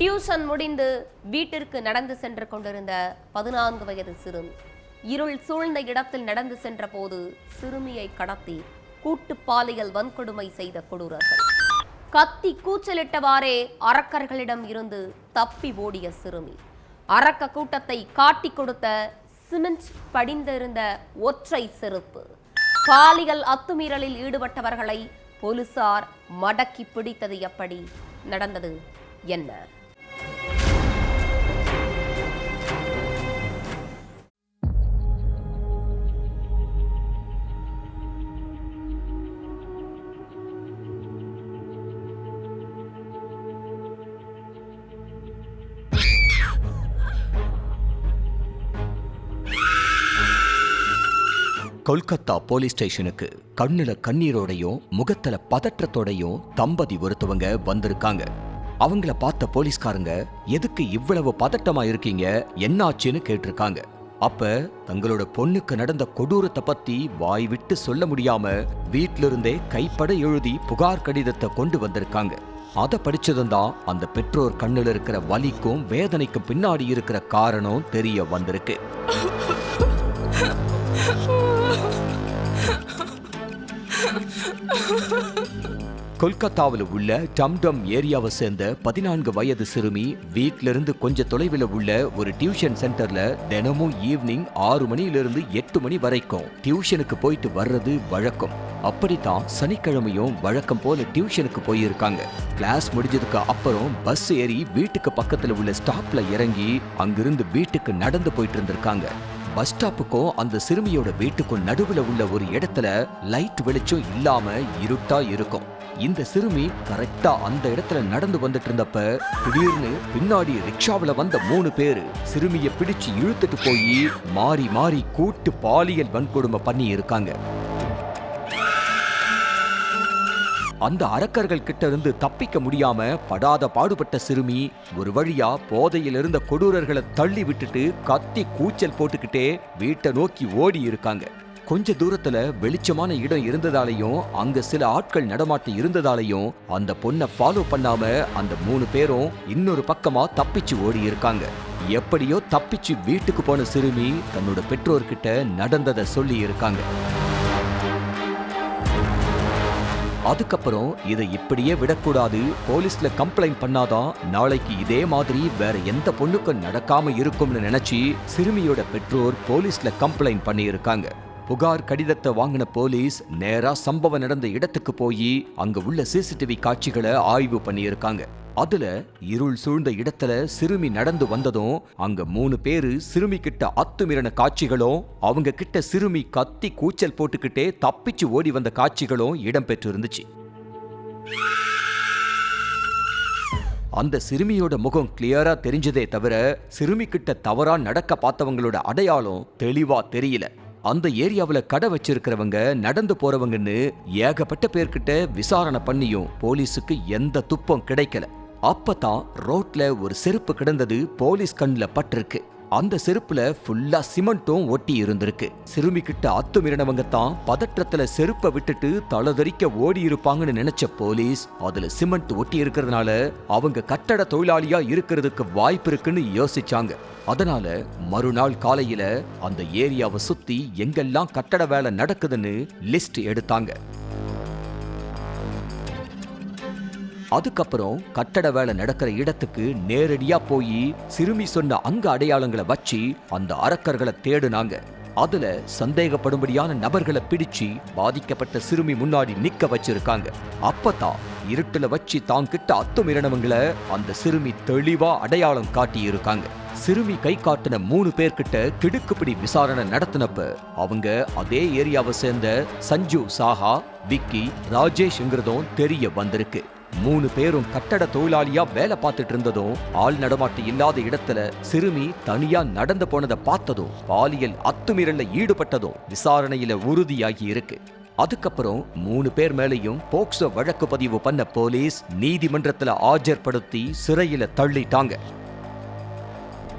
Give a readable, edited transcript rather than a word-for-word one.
Tuition முடிந்து வீட்டிற்கு நடந்து சென்று கொண்டிருந்த 14 வயது சிறுமி இருள் சூழ்ந்த இடத்தில் நடந்து சென்ற போது சிறுமியை கடத்தி கூட்டு பாலியல் வன்கொடுமை செய்த கொடூரர்கள். கத்தி கூச்சலிட்டவாறே அரக்கர்களிடம் இருந்து தப்பி ஓடிய சிறுமி. அரக்க கூட்டத்தை காட்டி கொடுத்த சிமெண்ட் படிந்திருந்த ஒற்றை செருப்பு. பாலியல் அத்துமீறலில் ஈடுபட்டவர்களை போலீசார் மடக்கி பிடித்தது எப்படி? நடந்தது என்ன? கொல்கத்தா போலீஸ் ஸ்டேஷனுக்கு கண்ணுல கண்ணீரோடையும் முகத்துல பதற்றத்தோடையும் தம்பதி ஒருத்தவங்க வந்திருக்காங்க. அவங்கள பார்த்த போலீஸ்காரங்க எதுக்கு இவ்வளவு பதட்டமா இருக்கீங்க, என்னாச்சுன்னு கேட்டிருக்காங்க. அப்ப தங்களோட பொண்ணுக்கு நடந்த கொடூரத்தை பத்தி வாய் விட்டு சொல்ல முடியாம வீட்ல இருந்தே கைப்பட எழுதி புகார் கடிதத்தை கொண்டு வந்திருக்காங்க. அதை படிச்சதும் தான் அந்த பெற்றோர் கண்ணுல இருக்கிற வலிக்கும் வேதனைக்கும் பின்னாடி இருக்கிற காரணம் தெரிய வந்திருக்கு. கொல்கத்தாவில் உள்ள டம்டம் ஏரியாவை சேர்ந்த 14 வயது சிறுமி வீட்டில இருந்து கொஞ்ச தொலைவில் உள்ள ஒரு டியூஷன் சென்டர்ல தினமும் ஈவினிங் 6 மணியிலிருந்து 8 மணி வரைக்கும் டியூஷனுக்கு போயிட்டு வர்றது வழக்கம். அப்படித்தான் சனிக்கிழமையும் வழக்கம் போல டியூஷனுக்கு போயிருக்காங்க. கிளாஸ் முடிஞ்சதுக்கு அப்புறம் பஸ் ஏறி வீட்டுக்கு பக்கத்துல உள்ள ஸ்டாப்ல இறங்கி அங்கிருந்து வீட்டுக்கு நடந்து போயிட்டு இருந்திருக்காங்க. பஸ் ஸ்டாப்புக்கும் அந்த சிறுமியோட வீட்டுக்கும் நடுவுல உள்ள ஒரு இடத்துல லைட் வெளிச்சம் இல்லாம இருட்டா இருக்கும். இந்த சிறுமி கரெக்டா அந்த இடத்துல நடந்து வந்துட்டு இருந்தப்ப திடீர்னு பின்னாடி ரிக்ஷாவில வந்த 3 பேரு சிறுமியை பிடிச்சு இழுத்துட்டு போய் மாறி மாறி கூட்டு பாலியல் வன்கொடுமை பண்ணி இருக்காங்க. அந்த அரக்கர்கள் கிட்ட இருந்து தப்பிக்க முடியாம படாத பாடுபட்ட சிறுமி ஒரு வழியா போதையில் இருந்த கொடூரர்களை தள்ளி விட்டுட்டு கத்தி கூச்சல் போட்டுக்கிட்டே வீட்டை நோக்கி ஓடி இருக்காங்க. கொஞ்ச தூரத்துல வெளிச்சமான இடம் இருந்ததாலையும் அங்க சில ஆட்கள் நடமாட்டம் இருந்ததாலையும் அந்த பொண்ணை ஃபாலோ பண்ணாம அந்த 3 பேரும் இன்னொரு பக்கமா தப்பிச்சு ஓடி இருக்காங்க. எப்படியோ தப்பிச்சு வீட்டுக்கு போன சிறுமி தன்னோட பெற்றோர்கிட்ட நடந்ததை சொல்லி இருக்காங்க. அதுக்கப்புறம் இதை இப்படியே விடக்கூடாது, போலீஸ்ல கம்ப்ளைண்ட் பண்ணாதான் நாளைக்கு இதே மாதிரி வேற எந்த பொண்ணுக்கும் நடக்காம இருக்கும்னு நினைச்சு சிறுமியோட பெற்றோர் போலீஸ்ல கம்ப்ளைண்ட் பண்ணி இருக்காங்க. புகார் கடிதத்தை வாங்கின போலீஸ் நேரா சம்பவம் நடந்த இடத்துக்கு போய் அங்க உள்ள சிசிடிவி காட்சிகளை ஆய்வு பண்ணி இருக்காங்க. அதுல இருள் சூழ்ந்த இடத்துல சிறுமி நடந்து வந்ததும் அங்க 3 பேரு சிறுமி கிட்ட அத்துமீறின காட்சிகளும் அவங்க கிட்ட சிறுமி கத்தி கூச்சல் போட்டுக்கிட்டே தப்பிச்சு ஓடி வந்த காட்சிகளும் இடம்பெற்று இருந்துச்சு. அந்த சிறுமியோட முகம் கிளியரா தெரிஞ்சதே தவிர சிறுமி கிட்ட தவறா நடக்க பார்த்தவங்களோட அடையாளம் தெளிவா தெரியல. அந்த ஏரியாவுல கடை வச்சிருக்கிறவங்க நடந்து போறவங்கன்னு ஏகப்பட்ட பேர்கிட்ட விசாரணை பண்ணியும் போலீஸுக்கு எந்த துப்பம் கிடைக்கல. அப்பதான் ரோட்ல ஒரு செருப்பு கிடந்தது போலீஸ் கண்ணுல பட்டிருக்கு. அந்த செருப்புல ஃபுல்லா சிமெண்ட்டும் ஒட்டி இருந்திருக்கு. சிறுமி கிட்ட அத்துமீறினவங்க தான் பதற்றத்துல செருப்பை விட்டுட்டு தலதறிக்க ஓடி இருப்பாங்கன்னு நினைச்ச போலீஸ் அதுல சிமெண்ட் ஒட்டி இருக்கிறதுனால அவங்க கட்டட தொழிலாளியா இருக்கிறதுக்கு வாய்ப்பு இருக்குன்னு யோசிச்சாங்க. அதனால மறுநாள் காலையில அந்த ஏரியாவை சுத்தி எங்கெல்லாம் கட்டட வேலை நடக்குதுன்னு லிஸ்ட் எடுத்தாங்க. அதுக்கப்புறம் கட்டட வேலை நடக்கிற இடத்துக்கு நேரடியா போய் சிறுமி சொன்ன அங்க அடையாளங்களை வச்சு அந்த அரக்கர்களை தேடுனாங்க. அதுல சந்தேகப்படும்படியான நபர்களை பிடிச்சு பாதிக்கப்பட்ட சிறுமி முன்னாடி நிக்க வச்சிருக்காங்க. அப்பதான் இருட்டுல வச்சு தான் கிட்ட அத்துமீறினவங்களை அந்த சிறுமி தெளிவா அடையாளம் காட்டி இருக்காங்க. சிறுமி கை காட்டின 3 பேர்கிட்ட கிடுக்குப்பிடி விசாரணை நடத்தினப்ப அவங்க அதே ஏரியாவை சேர்ந்த சஞ்சு சாஹா, விக்கி, ராஜேஷ்ங்கிறதும் தெரிய வந்திருக்கு. 3 பேரும் கட்டட தொழிலாளியா வேலை பார்த்துட்டு இருந்ததும் ஆள் நடமாட்டம் இல்லாத இடத்துல சிறுமி தனியா நடந்து போனதை பார்த்ததும் பாலியல் அத்துமீறல்ல ஈடுபட்டதும் விசாரணையில உறுதியாகி இருக்கு. அதுக்கப்புறம் 3 பேர் மேலையும் போக்சோ வழக்கு பதிவு பண்ண போலீஸ் நீதிமன்றத்துல ஆஜர்படுத்தி சிறையில தள்ளிட்டாங்க.